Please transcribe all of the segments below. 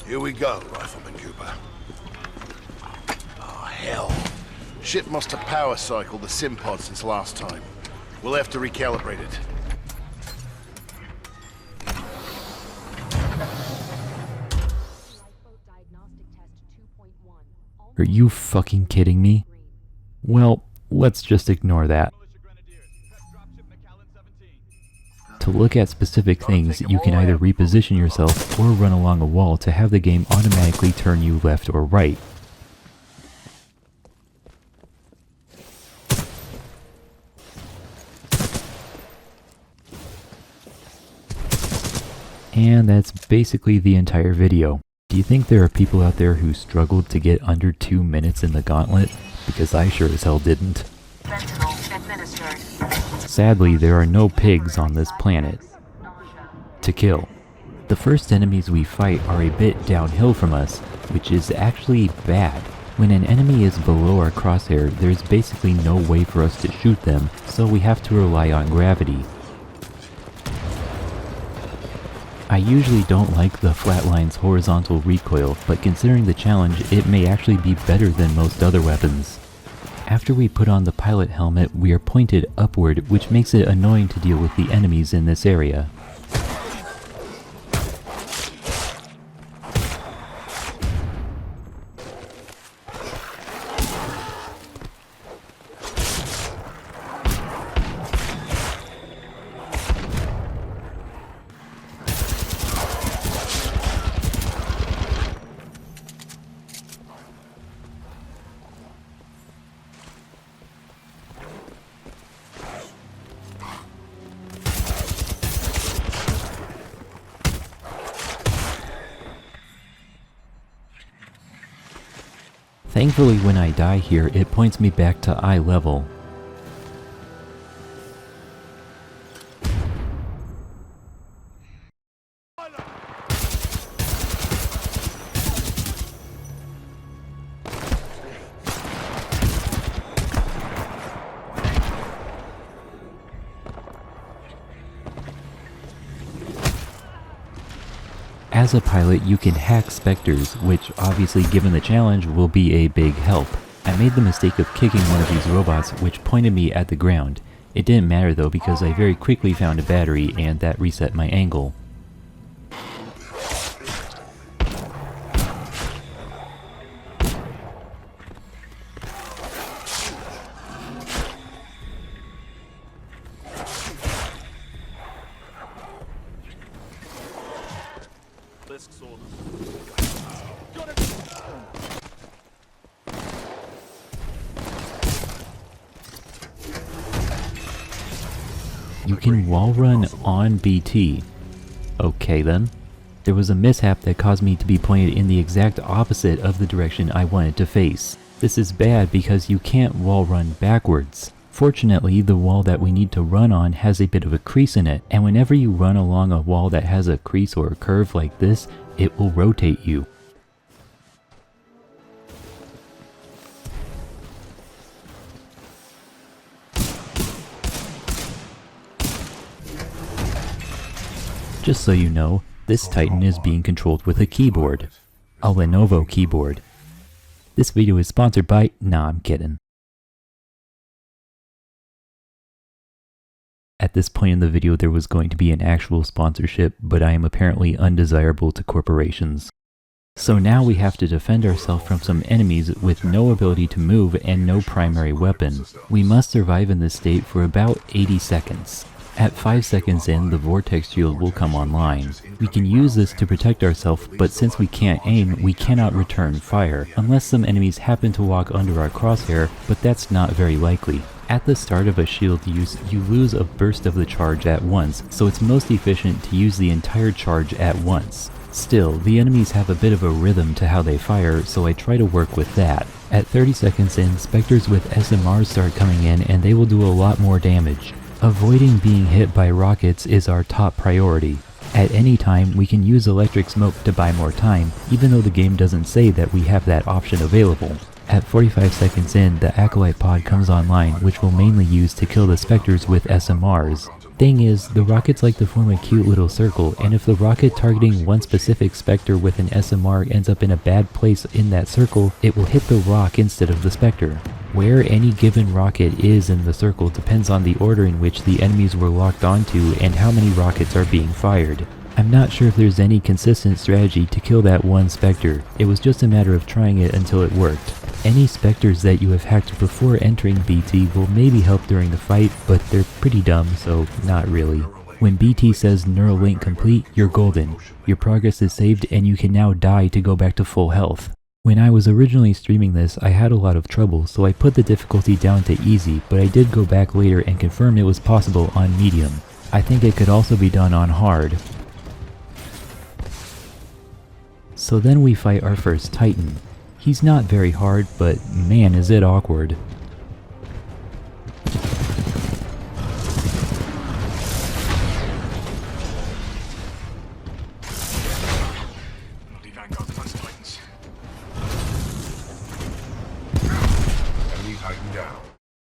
Here we go, Rifleman Cooper. Oh, hell. Ship must have power cycled the sim pod since last time. We'll have to recalibrate it. Are you fucking kidding me? Well, let's just ignore that. To look at specific things, you can either reposition yourself or run along a wall to have the game automatically turn you left or right. And that's basically the entire video. Do you think there are people out there who struggled to get under 2 minutes in the gauntlet? Because I sure as hell didn't. Sadly, there are no pigs on this planet to kill. The first enemies we fight are a bit downhill from us, which is actually bad. When an enemy is below our crosshair, there's basically no way for us to shoot them, so we have to rely on gravity. I usually don't like the Flatline's horizontal recoil, but considering the challenge, it may actually be better than most other weapons. After we put on the pilot helmet, we are pointed upward, which makes it annoying to deal with the enemies in this area. Thankfully, when I die here, it points me back to eye level. As a pilot, you can hack specters, which obviously given the challenge will be a big help. I made the mistake of kicking one of these robots, which pointed me at the ground. It didn't matter though because I very quickly found a battery and that reset my angle. You can wall run on BT. Okay then. There was a mishap that caused me to be pointed in the exact opposite of the direction I wanted to face. This is bad because you can't wall run backwards. Fortunately, the wall that we need to run on has a bit of a crease in it, and whenever you run along a wall that has a crease or a curve like this, it will rotate you. Just so you know, this Titan is being controlled with a keyboard. A Lenovo keyboard. This video is sponsored by... Nah, I'm kidding. At this point in the video there was going to be an actual sponsorship, but I am apparently undesirable to corporations. So now we have to defend ourselves from some enemies with no ability to move and no primary weapon. We must survive in this state for about 80 seconds. At 5 seconds in, the vortex shield will come online. We can use this to protect ourselves, but since we can't aim, we cannot return fire, unless some enemies happen to walk under our crosshair, but that's not very likely. At the start of a shield use, you lose a burst of the charge at once, so it's most efficient to use the entire charge at once. Still, the enemies have a bit of a rhythm to how they fire, so I try to work with that. At 30 seconds in, specters with SMRs start coming in and they will do a lot more damage. Avoiding being hit by rockets is our top priority. At any time, we can use electric smoke to buy more time, even though the game doesn't say that we have that option available. At 45 seconds in, the Acolyte pod comes online, which we'll mainly use to kill the specters with SMRs. Thing is, the rockets like to form a cute little circle, and if the rocket targeting one specific Spectre with an SMR ends up in a bad place in that circle, it will hit the rock instead of the Spectre. Where any given rocket is in the circle depends on the order in which the enemies were locked onto and how many rockets are being fired. I'm not sure if there's any consistent strategy to kill that one Spectre. It was just a matter of trying it until it worked. Any Spectres that you have hacked before entering BT will maybe help during the fight, but they're pretty dumb, so not really. When BT says neural link complete, you're golden. Your progress is saved and you can now die to go back to full health. When I was originally streaming this, I had a lot of trouble, so I put the difficulty down to easy, but I did go back later and confirm it was possible on medium. I think it could also be done on hard. So then we fight our first Titan. He's not very hard, but man is it awkward.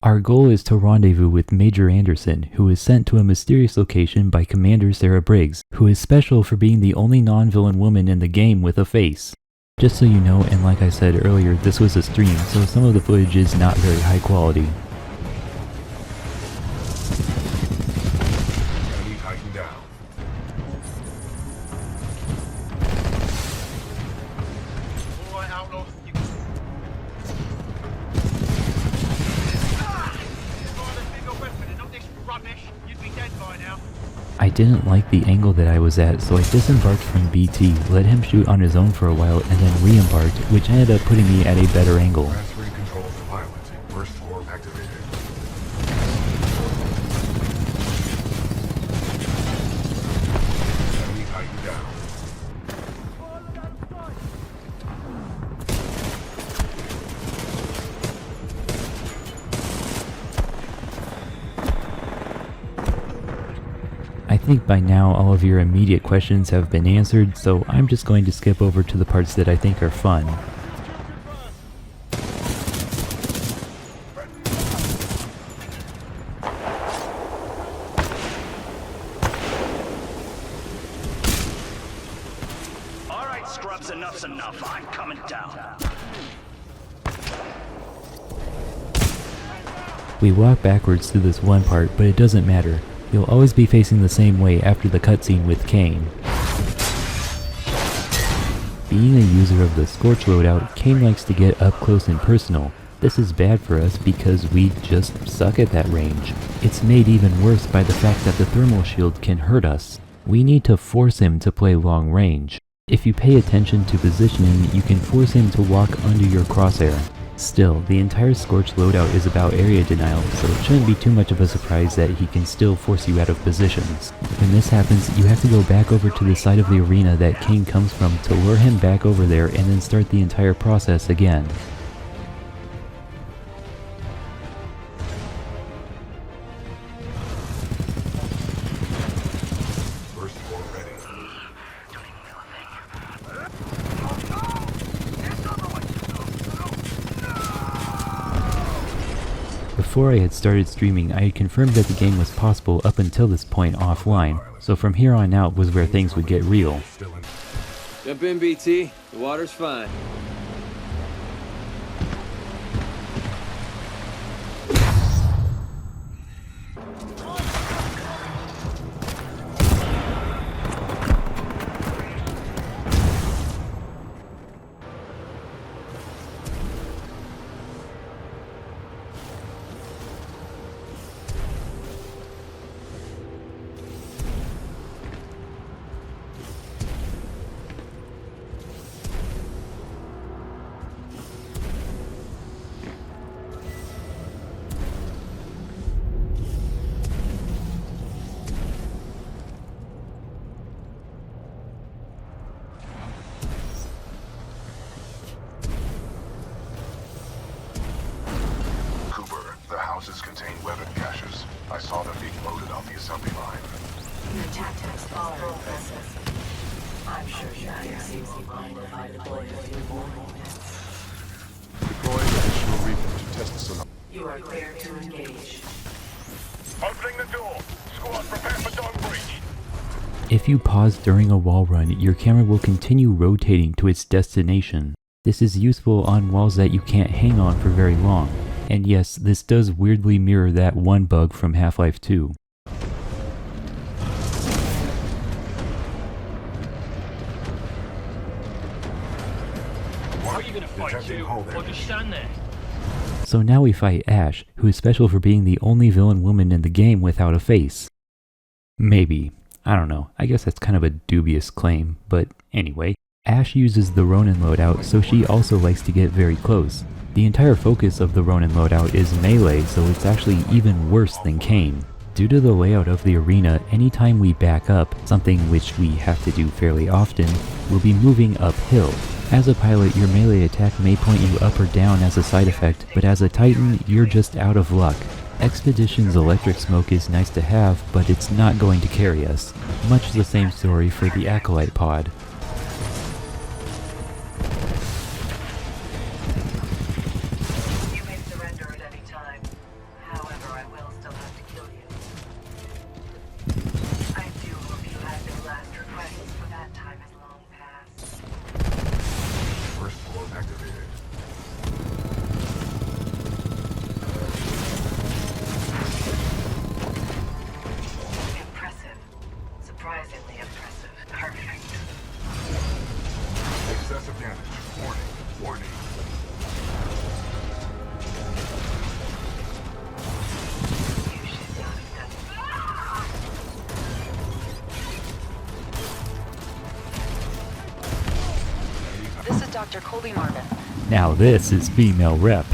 Our goal is to rendezvous with Major Anderson, who is sent to a mysterious location by Commander Sarah Briggs, who is special for being the only non-villain woman in the game with a face. Just so you know, and like I said earlier, this was a stream, so some of the footage is not very high quality. I didn't like the angle that I was at, so I disembarked from BT, let him shoot on his own for a while, and then re-embarked, which ended up putting me at a better angle. Transferring control of the pilot. First floor activated. Enemy Titan down. I think by now all of your immediate questions have been answered, so I'm just going to skip over to the parts that I think are fun. Alright, scrubs, enough's enough. I'm coming down. We walk backwards through this one part, but it doesn't matter. You'll always be facing the same way after the cutscene with Kane. Being a user of the Scorch loadout, Kane likes to get up close and personal. This is bad for us because we just suck at that range. It's made even worse by the fact that the thermal shield can hurt us. We need to force him to play long range. If you pay attention to positioning, you can force him to walk under your crosshair. Still, the entire Scorch loadout is about area denial, so it shouldn't be too much of a surprise that he can still force you out of positions. When this happens, you have to go back over to the side of the arena that Kane comes from to lure him back over there and then start the entire process again. First floor ready. Before I had started streaming, I had confirmed that the game was possible up until this point offline, so from here on out was where things would get real. Jump in, BT. The water's fine. The houses contain weapon caches. I saw them being loaded off the assembly line. Your tactics are impressive. I'm sure Richter seems to mind if I deploy a few more units. Deploy additional Richter to test the sonar. You are clear to engage. Opening the door. squad, prepare for dog breach. If you pause during a wall run, your camera will continue rotating to its destination. This is useful on walls that you can't hang on for very long. And yes, this does weirdly mirror that one bug from Half-Life 2. How are you gonna fight you? Or just stand there? So now we fight Ash, who is special for being the only villain woman in the game without a face. Maybe. I don't know. I guess that's kind of a dubious claim, but anyway. Ash uses the Ronin loadout, so she also likes to get very close. The entire focus of the Ronin loadout is melee, so it's actually even worse than Kane. Due to the layout of the arena, anytime we back up, something which we have to do fairly often, we'll be moving uphill. As a pilot, your melee attack may point you up or down as a side effect, but as a Titan, you're just out of luck. Expedition's electric smoke is nice to have, but it's not going to carry us. Much the same story for the Acolyte pod. You may surrender at any time. However, I will still have to kill you. I do hope you had no last requests, for that time is long past. First floor activated. Impressive. Surprisingly impressive. Perfect. Excessive damage. Warning. Warning. You should not have done This is Dr. Colby Marvin. Now this is female rep.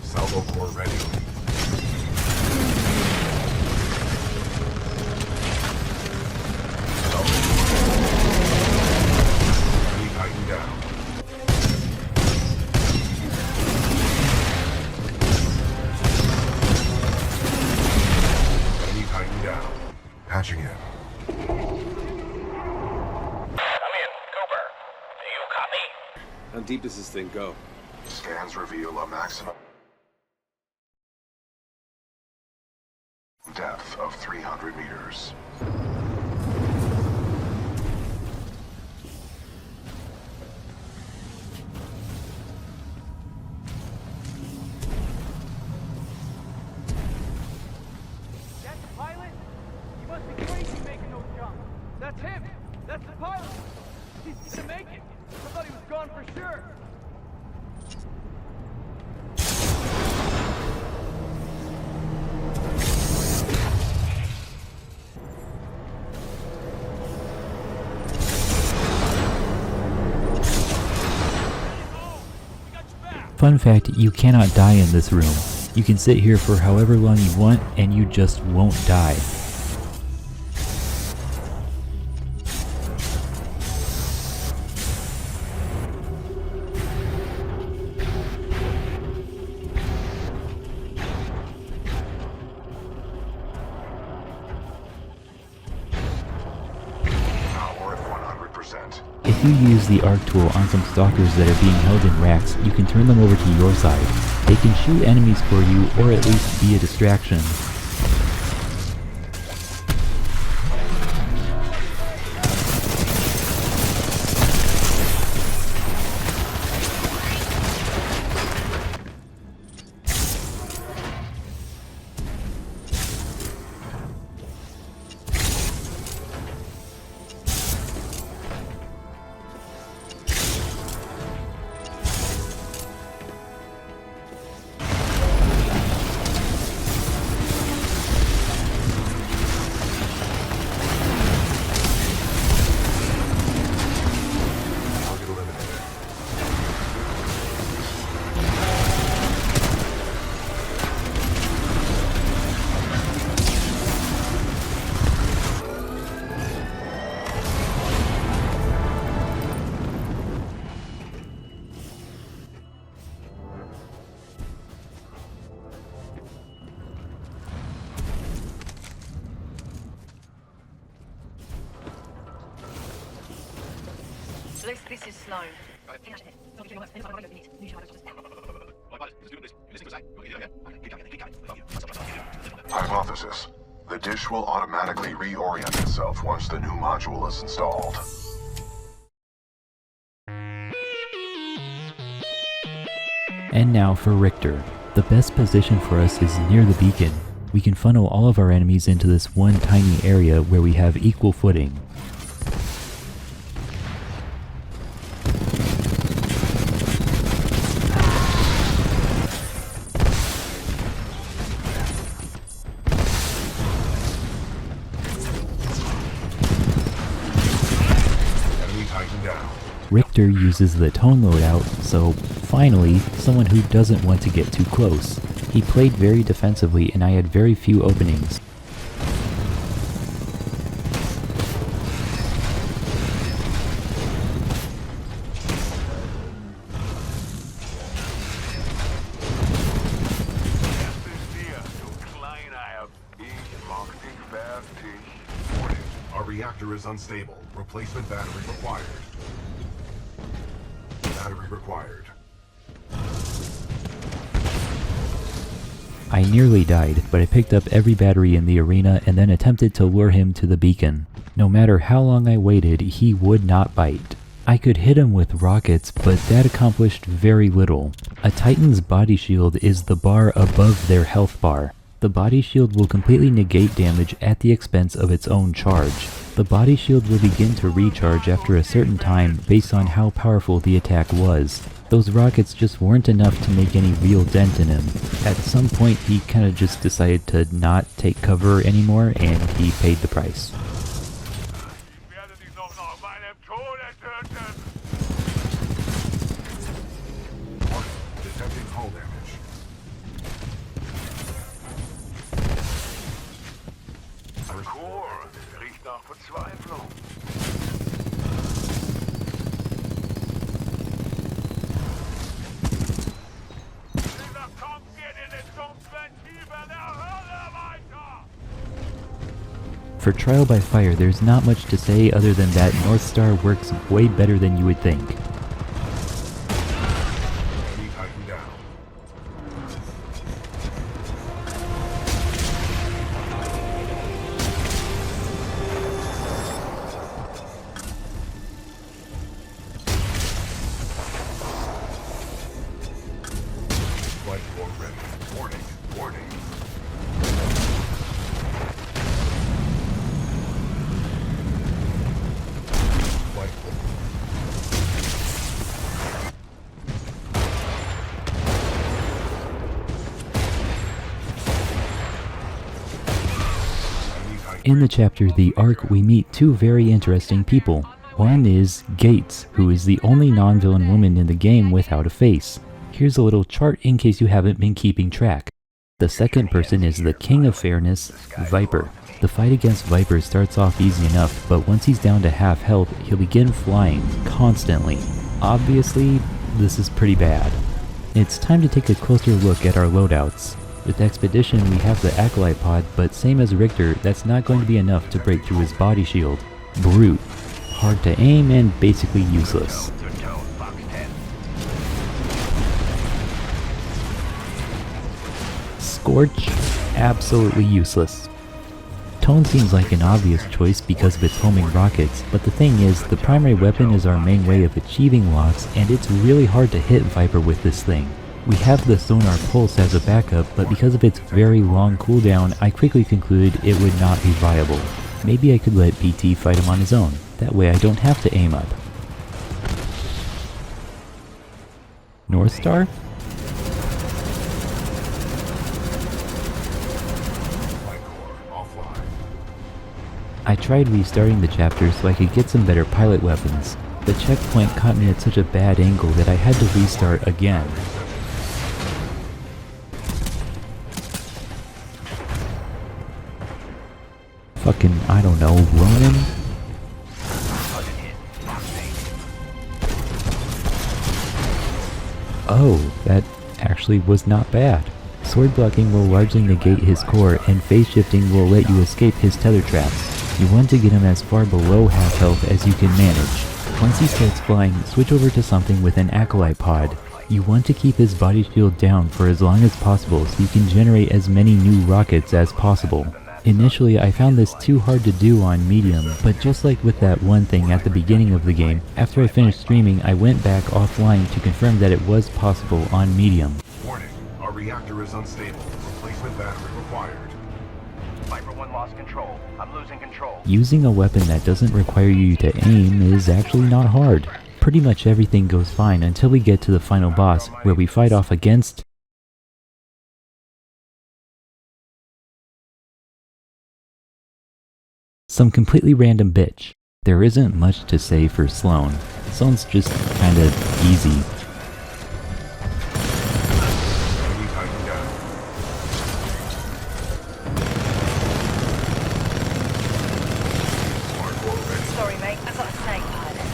Salvo core ready. Enemy Titan down. Enemy Titan down. Patching in. How deep does this thing go? Scans reveal a maximum depth of 300 meters. That's the pilot? He must be crazy making those jumps. That's him! That's the pilot! He's gonna make it! I thought he was gone for sure! Fun fact, you cannot die in this room. You can sit here for however long you want and you just won't die. Power at 100%. If you use the arc tool on some stalkers that are being held in racks, you can turn them over to your side. They can shoot enemies for you or at least be a distraction. This is Sloan. Hypothesis. The dish will automatically reorient itself once the new module is installed. And now for Richter. The best position for us is near the beacon. We can funnel all of our enemies into this one tiny area where we have equal footing. Enemy Titan down. Richter uses the tone loadout, so finally, someone who doesn't want to get too close. He played very defensively and I had very few openings. Warning. Our reactor is unstable. Replacement battery required. Battery required. I nearly died, but I picked up every battery in the arena and then attempted to lure him to the beacon. No matter how long I waited, he would not bite. I could hit him with rockets, but that accomplished very little. A Titan's body shield is the bar above their health bar. The body shield will completely negate damage at the expense of its own charge. The body shield will begin to recharge after a certain time based on how powerful the attack was. Those rockets just weren't enough to make any real dent in him. At some point he kinda just decided to not take cover anymore and he paid the price. Detecting hull damage. Riecht nach Verzweiflung. For Trial by Fire, there's not much to say other than that North Star works way better than you would think. Enemy Titan down. Flight core ready. Warning. Warning. Flight core. Enemy Titan. In the chapter The Ark, we meet two very interesting people. One is Gates, who is the only non-villain woman in the game without a face. Here's a little chart in case you haven't been keeping track. The second person is the King of Fairness, Viper. The fight against Viper starts off easy enough, but once he's down to half health, he'll begin flying constantly. Obviously, this is pretty bad. It's time to take a closer look at our loadouts. With Expedition, we have the Acolyte Pod, but same as Richter, that's not going to be enough to break through his body shield. Brute. Hard to aim and basically useless. Scorch, absolutely useless. Tone seems like an obvious choice because of its homing rockets, but the thing is, the primary weapon is our main way of achieving locks, and it's really hard to hit Viper with this thing. We have the Sonar Pulse as a backup, but because of its very long cooldown, I quickly concluded it would not be viable. Maybe I could let BT fight him on his own, that way I don't have to aim up. North Star? Flight core offline. I tried restarting the chapter so I could get some better pilot weapons. The checkpoint caught me at such a bad angle that I had to restart again. Fucking, I don't know, Ronin? Oh, that actually was not bad. Sword blocking will largely negate his core, and phase shifting will let you escape his tether traps. You want to get him as far below half health as you can manage. Once he starts flying, switch over to something with an acolyte pod. You want to keep his body shield down for as long as possible so you can generate as many new rockets as possible. Initially, I found this too hard to do on medium, but just like with that one thing at the beginning of the game, after I finished streaming, I went back offline to confirm that it was possible on medium. Warning, our reactor is unstable. Replacement battery required. Viper 1 lost control. I'm losing control. Using a weapon that doesn't require you to aim is actually not hard. Pretty much everything goes fine until we get to the final boss, where we fight off against some completely random bitch. There isn't much to say for Sloan. Sloan's just kinda easy. Enemy Titan down. Smart ready. Sorry, mate. I've got a snake pilot.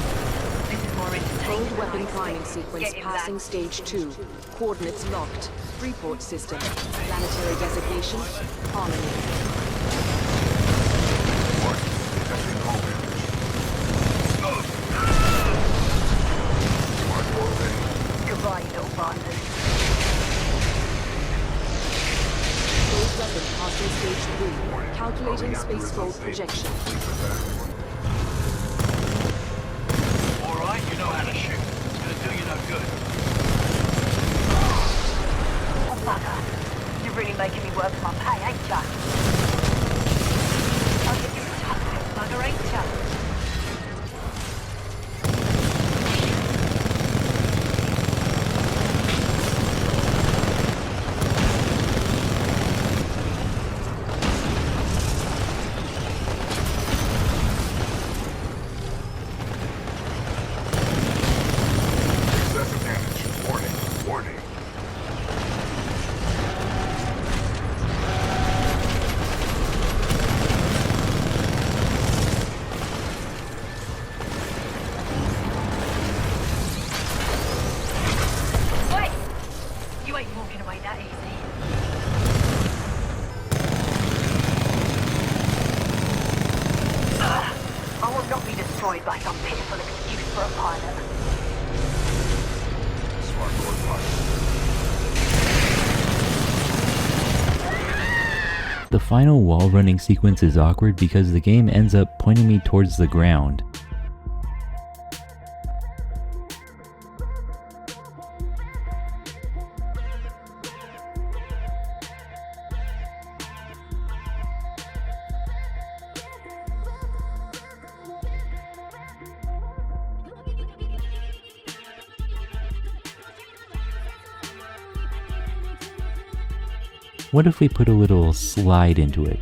This is more entertaining. Old weapon priming sequence Get him passing back. stage 2. Coordinates locked. Report system. Planetary designation. Harmony. Detecting hull damage. Smart ready. Goodbye, you little bastard. Old weapon passing stage 3. Calculating spacefold projection. Alright, you know how to shoot. It's gonna do you no good. Oh, bugger. You're really making me work for my pay, ain't ya? I'll give you a tough little bugger, ain't ya? Excessive damage. Warning. Warning. Wait! You ain't walking away that easy. I will not be destroyed by some pitiful excuse for a pilot. Smart pilot. The final wall running sequence is awkward because the game ends up pointing me towards the ground. What if we put a little slide into it?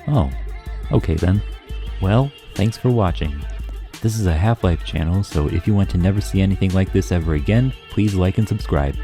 Oh, okay then. Well, thanks for watching. This is a Half-Life channel, so if you want to never see anything like this ever again, please like and subscribe.